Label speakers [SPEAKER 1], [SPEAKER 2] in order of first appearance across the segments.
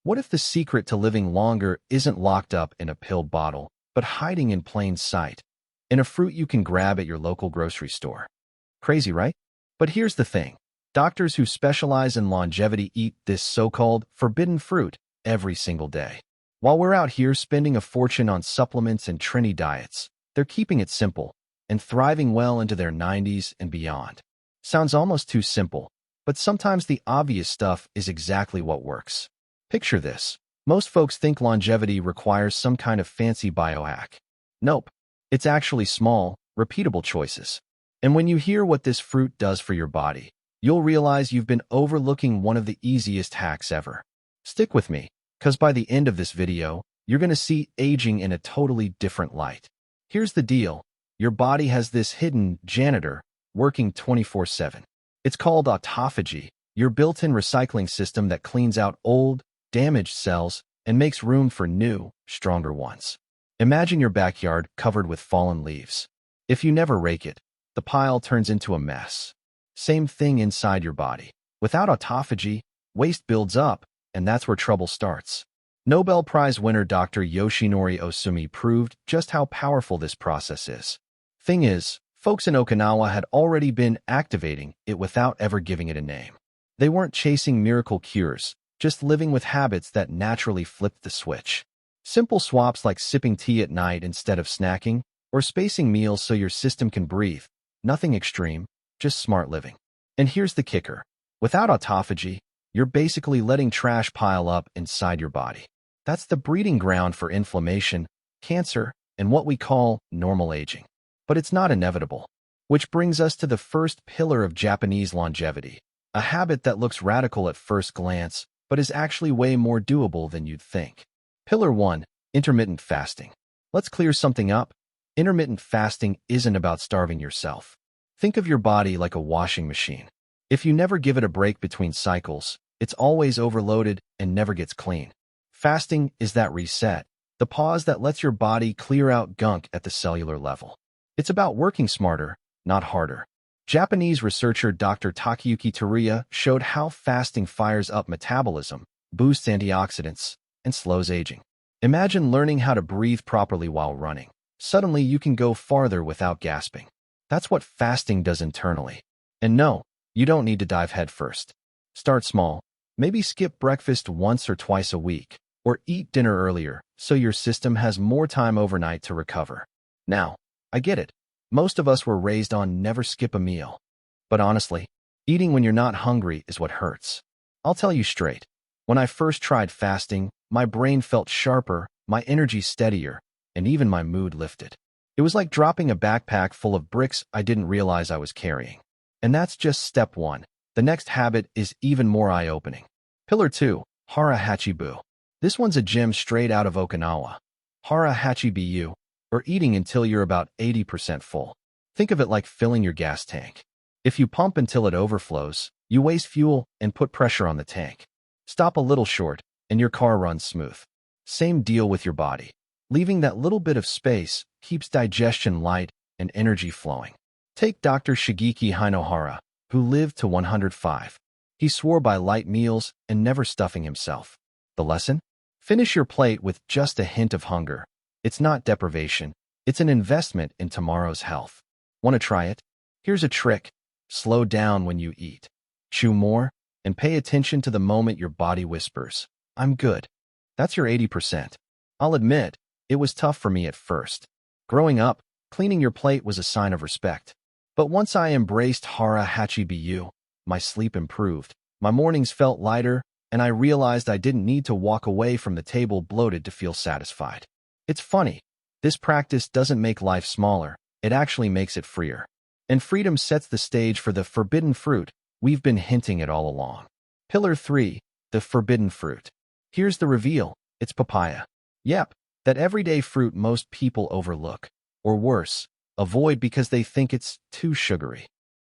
[SPEAKER 1] What if the secret to living longer isn't locked up in a pill bottle, but hiding in plain sight, in a fruit you can grab at your local grocery store? Crazy, right? But here's the thing. Doctors who specialize in longevity eat this so-called forbidden fruit every single day. While we're out here spending a fortune on supplements and trendy diets, they're keeping it simple and thriving well into their 90s and beyond. Sounds almost too simple, but sometimes the obvious stuff is exactly what works. Picture this. Most folks think longevity requires some kind of fancy biohack. Nope. It's actually small, repeatable choices. And when you hear what this fruit does for your body, you'll realize you've been overlooking one of the easiest hacks ever. Stick with me, because by the end of this video, you're going to see aging in a totally different light. Here's the deal. Your body has this hidden janitor working 24/7. It's called autophagy, your built-in recycling system that cleans out old, damaged cells and makes room for new, stronger ones. Imagine your backyard covered with fallen leaves. If you never rake it, the pile turns into a mess. Same thing inside your body. Without autophagy, waste builds up, and that's where trouble starts. Nobel Prize winner Dr. Yoshinori Ohsumi proved just how powerful this process is. Thing is, folks in Okinawa had already been activating it without ever giving it a name. They weren't chasing miracle cures, just living with habits that naturally flipped the switch. Simple swaps like sipping tea at night instead of snacking, or spacing meals so your system can breathe. Nothing extreme, just smart living. And here's the kicker. Without autophagy, you're basically letting trash pile up inside your body. That's the breeding ground for inflammation, cancer, and what we call normal aging. But it's not inevitable. Which brings us to the first pillar of Japanese longevity, a habit that looks radical at first glance, but is actually way more doable than you'd think. Pillar 1. Intermittent fasting. Let's clear something up. Intermittent fasting isn't about starving yourself. Think of your body like a washing machine. If you never give it a break between cycles, it's always overloaded and never gets clean. Fasting is that reset, the pause that lets your body clear out gunk at the cellular level. It's about working smarter, not harder. Japanese researcher Dr. Takayuki Teruya showed how fasting fires up metabolism, boosts antioxidants, and slows aging. Imagine learning how to breathe properly while running. Suddenly, you can go farther without gasping. That's what fasting does internally. And no, you don't need to dive headfirst. Start small. Maybe skip breakfast once or twice a week, or eat dinner earlier so your system has more time overnight to recover. Now, I get it. Most of us were raised on never skip a meal. But honestly, eating when you're not hungry is what hurts. I'll tell you straight. When I first tried fasting, my brain felt sharper, my energy steadier, and even my mood lifted. It was like dropping a backpack full of bricks I didn't realize I was carrying. And that's just step 1. The next habit is even more eye-opening. Pillar 2. Hara Hachibu. This one's a gem straight out of Okinawa. Hara Hachibu, or eating until you're about 80% full. Think of it like filling your gas tank. If you pump until it overflows, you waste fuel and put pressure on the tank. Stop a little short, and your car runs smooth. Same deal with your body. Leaving that little bit of space keeps digestion light and energy flowing. Take Dr. Shigeki Hinohara, who lived to 105. He swore by light meals and never stuffing himself. The lesson? Finish your plate with just a hint of hunger. It's not deprivation. It's an investment in tomorrow's health. Want to try it? Here's a trick. Slow down when you eat. Chew more, and pay attention to the moment your body whispers, "I'm good." That's your 80%. I'll admit, it was tough for me at first. Growing up, cleaning your plate was a sign of respect. But once I embraced Hara Hachibu, my sleep improved, my mornings felt lighter, and I realized I didn't need to walk away from the table bloated to feel satisfied. It's funny. This practice doesn't make life smaller, it actually makes it freer. And freedom sets the stage for the forbidden fruit we've been hinting at all along. Pillar 3. The forbidden fruit. Here's the reveal. It's papaya. Yep, that everyday fruit most people overlook, or worse, avoid because they think it's too sugary.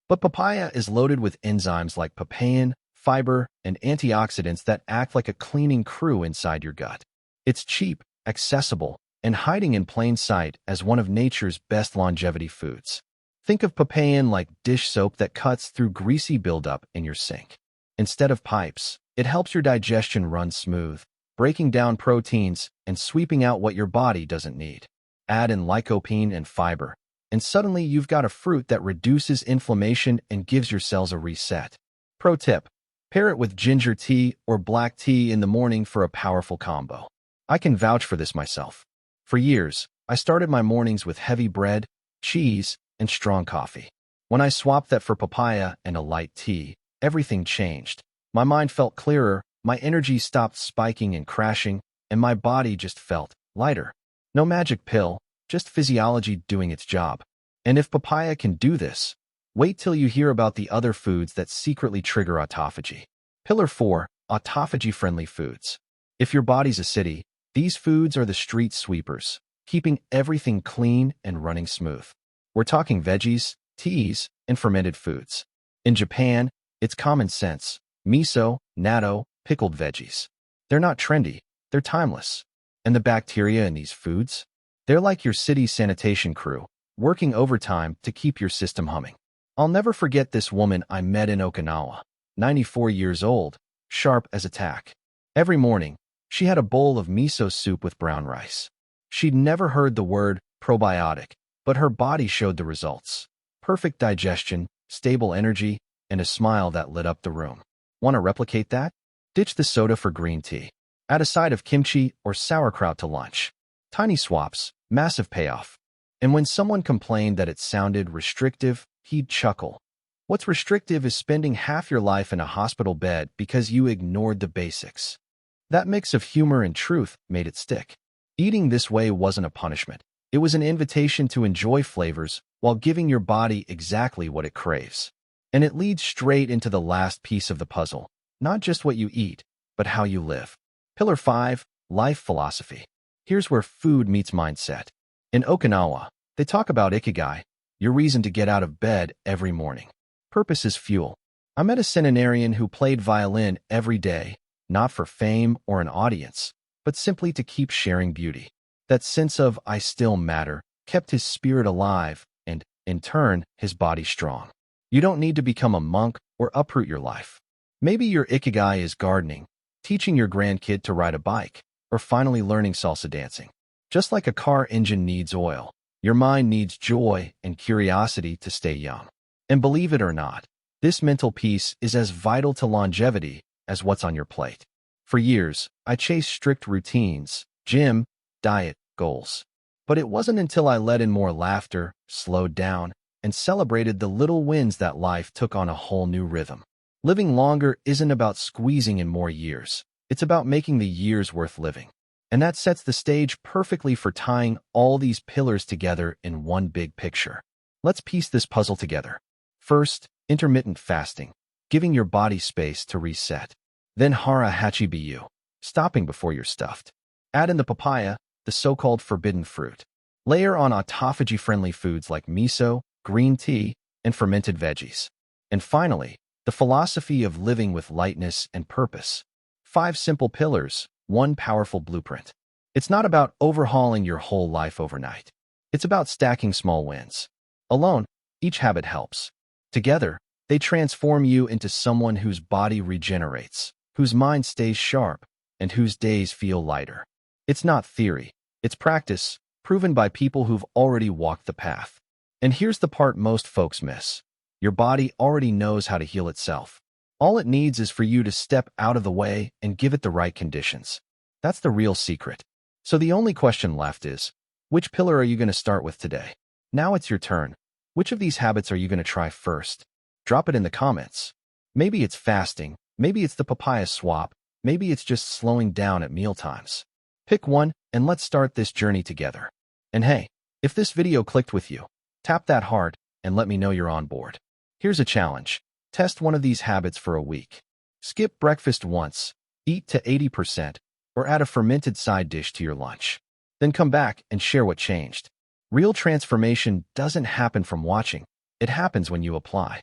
[SPEAKER 1] But papaya is loaded with enzymes like papain, fiber, and antioxidants that act like a cleaning crew inside your gut. It's cheap, accessible, and hiding in plain sight as one of nature's best longevity foods. Think of papain like dish soap that cuts through greasy buildup in your sink. Instead of pipes, it helps your digestion run smooth, breaking down proteins and sweeping out what your body doesn't need. Add in lycopene and fiber, and suddenly you've got a fruit that reduces inflammation and gives your cells a reset. Pro tip: pair it with ginger tea or black tea in the morning for a powerful combo. I can vouch for this myself. For years, I started my mornings with heavy bread, cheese, and strong coffee. When I swapped that for papaya and a light tea, everything changed. My mind felt clearer, my energy stopped spiking and crashing, and my body just felt lighter. No magic pill, just physiology doing its job. And if papaya can do this, wait till you hear about the other foods that secretly trigger autophagy. Pillar 4. Autophagy-friendly foods. If your body's a city, these foods are the street sweepers, keeping everything clean and running smooth. We're talking veggies, teas, and fermented foods. In Japan, it's common sense. Miso, natto, pickled veggies. They're not trendy, they're timeless. And the bacteria in these foods? They're like your city's sanitation crew, working overtime to keep your system humming. I'll never forget this woman I met in Okinawa, 94 years old, sharp as a tack. Every morning, she had a bowl of miso soup with brown rice. She'd never heard the word probiotic, but her body showed the results. Perfect digestion, stable energy, and a smile that lit up the room. Want to replicate that? Ditch the soda for green tea. Add a side of kimchi or sauerkraut to lunch. Tiny swaps, massive payoff. And when someone complained that it sounded restrictive, he'd chuckle. What's restrictive is spending half your life in a hospital bed because you ignored the basics. That mix of humor and truth made it stick. Eating this way wasn't a punishment. It was an invitation to enjoy flavors while giving your body exactly what it craves. And it leads straight into the last piece of the puzzle. Not just what you eat, but how you live. Pillar 5. Life philosophy. Here's where food meets mindset. In Okinawa, they talk about ikigai, your reason to get out of bed every morning. Purpose is fuel. I met a centenarian who played violin every day, not for fame or an audience, but simply to keep sharing beauty. That sense of I still matter kept his spirit alive and, in turn, his body strong. You don't need to become a monk or uproot your life. Maybe your ikigai is gardening, teaching your grandkid to ride a bike, or finally learning salsa dancing. Just like a car engine needs oil, your mind needs joy and curiosity to stay young. And believe it or not, this mental peace is as vital to longevity as what's on your plate. For years, I chased strict routines, gym, diet, goals. But it wasn't until I let in more laughter, slowed down, and celebrated the little wins that life took on a whole new rhythm. Living longer isn't about squeezing in more years. It's about making the years worth living. And that sets the stage perfectly for tying all these pillars together in one big picture. Let's piece this puzzle together. First, intermittent fasting, giving your body space to reset. Then hara hachi biyu, stopping before you're stuffed. Add in the papaya, the so-called forbidden fruit. Layer on autophagy-friendly foods like miso, green tea, and fermented veggies. And finally, the philosophy of living with lightness and purpose. 5 simple pillars, 1 powerful blueprint. It's not about overhauling your whole life overnight. It's about stacking small wins. Alone, each habit helps. Together, they transform you into someone whose body regenerates, whose mind stays sharp, and whose days feel lighter. It's not theory, it's practice, proven by people who've already walked the path. And here's the part most folks miss. Your body already knows how to heal itself. All it needs is for you to step out of the way and give it the right conditions. That's the real secret. So the only question left is, which pillar are you going to start with today? Now it's your turn. Which of these habits are you going to try first? Drop it in the comments. Maybe it's fasting, maybe it's the papaya swap, maybe it's just slowing down at mealtimes. Pick one and let's start this journey together. And hey, if this video clicked with you, tap that heart and let me know you're on board. Here's a challenge. Test one of these habits for a week. Skip breakfast once, eat to 80%, or add a fermented side dish to your lunch. Then come back and share what changed. Real transformation doesn't happen from watching. It happens when you apply.